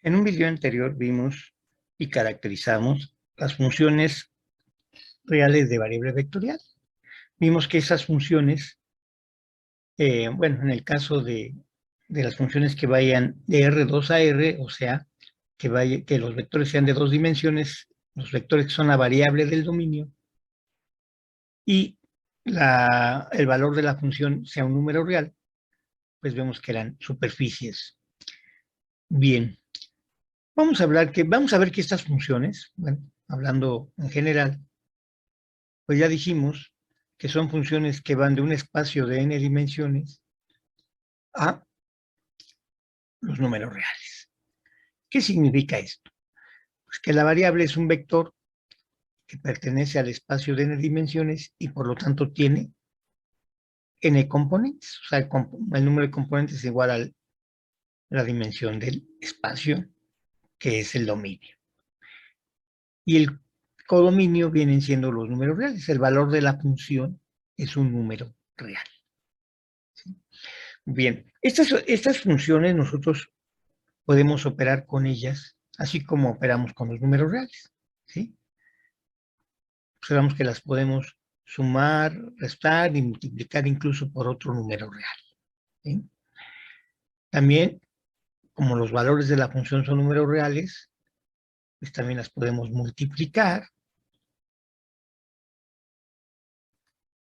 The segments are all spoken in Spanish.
En un video anterior vimos y caracterizamos las funciones reales de variable vectorial. Vimos que esas funciones, bueno, en el caso de las funciones que vayan de R2 a R, o sea, que los vectores sean de dos dimensiones, los vectores que son la variable del dominio, y el valor de la función sea un número real, pues vemos que eran superficies. Bien, vamos a ver que estas funciones, bueno, hablando en general, pues ya dijimos que son funciones que van de un espacio de n dimensiones a los números reales. ¿Qué significa esto? Pues que la variable es un vector que pertenece al espacio de n dimensiones y por lo tanto tiene n componentes. O sea, el número de componentes es igual a la dimensión del espacio, que es el dominio. Y el codominio vienen siendo los números reales. El valor de la función es un número real. ¿Sí? Bien, estas funciones nosotros podemos operar con ellas, así como operamos con los números reales. ¿Sí? Observamos que las podemos sumar, restar y multiplicar incluso por otro número real. ¿Sí? También, como los valores de la función son números reales, pues también las podemos multiplicar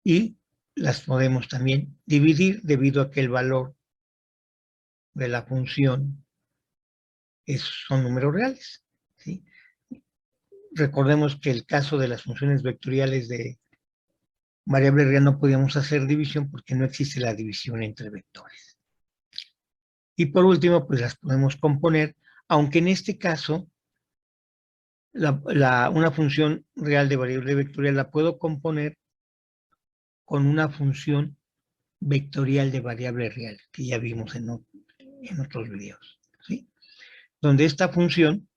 y las podemos también dividir debido a que el valor de la función son números reales. ¿Sí? Recordemos que el caso de las funciones vectoriales de variable real no podíamos hacer división porque no existe la división entre vectores. Y por último, pues las podemos componer, aunque en este caso una función real de variable vectorial la puedo componer con una función vectorial de variable real, que ya vimos en otros videos. ¿Sí? Donde esta función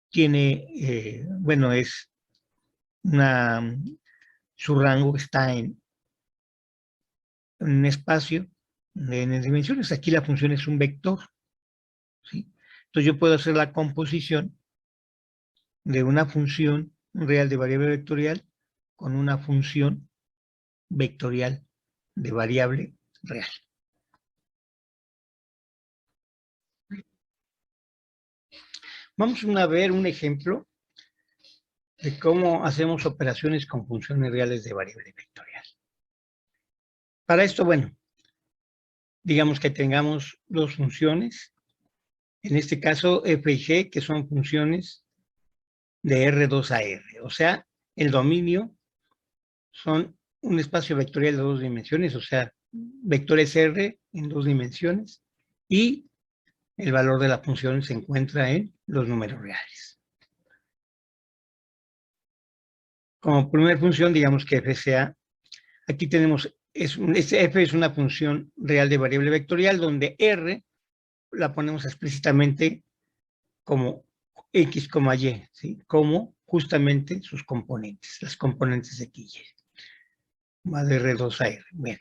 tiene, bueno, su rango está en un espacio de n dimensiones. Aquí la función es un vector. ¿Sí? Entonces yo puedo hacer la composición de una función real de variable vectorial con una función vectorial de variable real. Vamos a ver un ejemplo de cómo hacemos operaciones con funciones reales de variable vectorial. Para esto, bueno, digamos que tengamos dos funciones, en este caso f y g, que son funciones de R2 a R, o sea, el dominio son un espacio vectorial de dos dimensiones, o sea, vectores R en dos dimensiones, y el valor de la función se encuentra en los números reales. Como primera función, digamos que f sea, aquí tenemos, f es una función real de variable vectorial, donde R la ponemos explícitamente como x, y, ¿sí? Como justamente sus componentes, las componentes de x y. Va de R2 a R. Bien.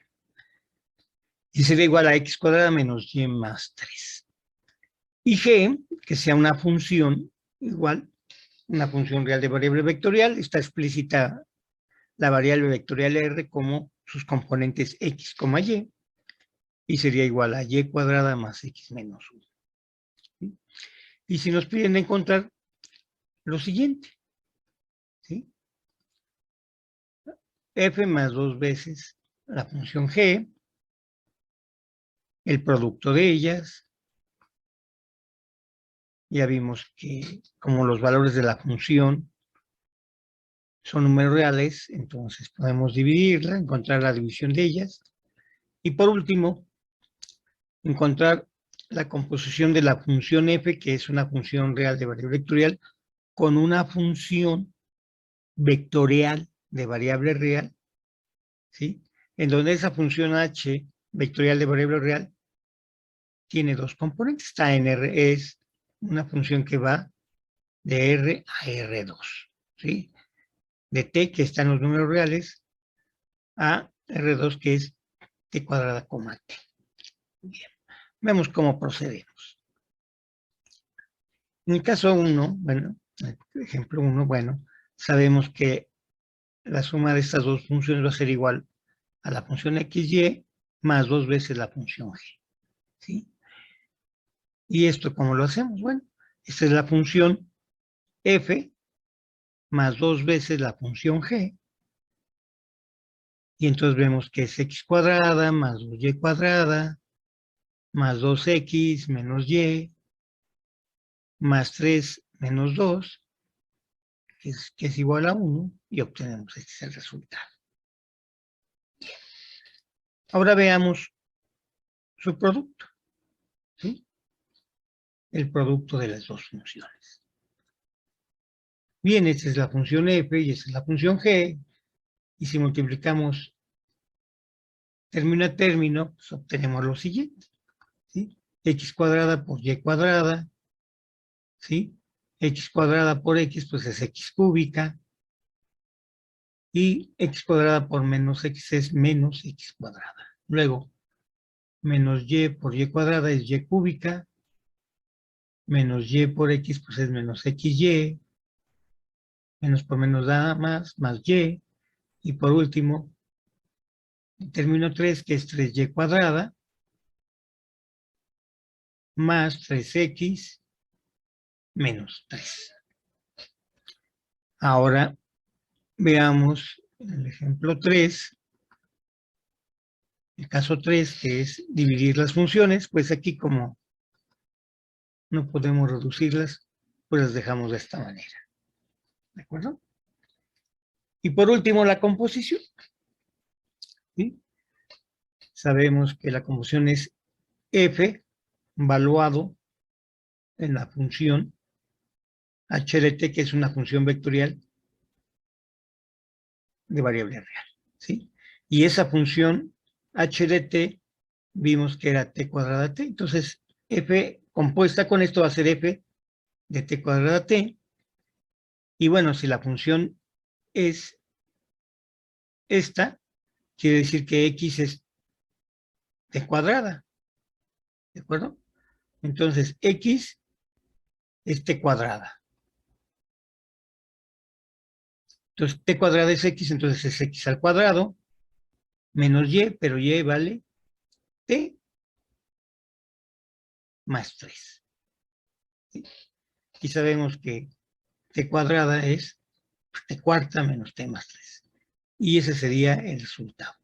Y sería igual a x cuadrada menos y más 3. Y g, que sea una función igual, una función real de variable vectorial, está explícita la variable vectorial R como sus componentes x, y sería igual a y cuadrada más x menos 1. ¿Sí? Y si nos piden encontrar lo siguiente, ¿sí? F más dos veces la función g, el producto de ellas. Ya vimos que como los valores de la función son números reales, entonces podemos dividirla, encontrar la división de ellas. Y por último, encontrar la composición de la función f, que es una función real de variable vectorial, con una función vectorial de variable real, ¿sí? En donde esa función h vectorial de variable real tiene dos componentes. Está en R, es una función que va de R a R2, ¿sí? De t, que está en los números reales, a R2, que es t cuadrada, t. Bien. Vemos cómo procedemos. En el caso 1, bueno, ejemplo 1, bueno, sabemos que la suma de estas dos funciones va a ser igual a la función xy más 2 veces la función g, ¿sí? ¿Y esto cómo lo hacemos? Bueno, esta es la función f más 2 veces la función g, y entonces vemos que es x cuadrada más 2y cuadrada más 2x menos y más 3 menos 2, que es igual a 1, y obtenemos este es el resultado. Ahora veamos su producto, ¿sí? El producto de las dos funciones. Bien, esta es la función f y esta es la función g, y si multiplicamos término a término, pues obtenemos lo siguiente, ¿sí? X cuadrada por y cuadrada, ¿sí? X cuadrada por x, pues es x cúbica, y x cuadrada por menos x es menos x cuadrada. Luego, menos y por y cuadrada es y cúbica, menos y por x, pues es menos xy, menos por menos da más y por último, el término 3, que es 3y cuadrada, más 3x menos 3. Ahora veamos el ejemplo 3, el caso 3, que es dividir las funciones, pues aquí como no podemos reducirlas, pues las dejamos de esta manera. ¿De acuerdo? Y por último, la composición, ¿sí? Sabemos que la composición es f valuado en la función h de t, que es una función vectorial de variable real, ¿sí? Y esa función h de t vimos que era t cuadrada t, entonces f compuesta con esto va a ser f de t cuadrada t, y bueno, si la función es esta, quiere decir que x es t cuadrada, ¿de acuerdo? Entonces x es t cuadrada. Entonces t cuadrada es x, entonces es x al cuadrado, menos y, pero y vale t más 3. ¿Sí? Y sabemos que t cuadrada es t cuarta menos t más 3. Y ese sería el resultado.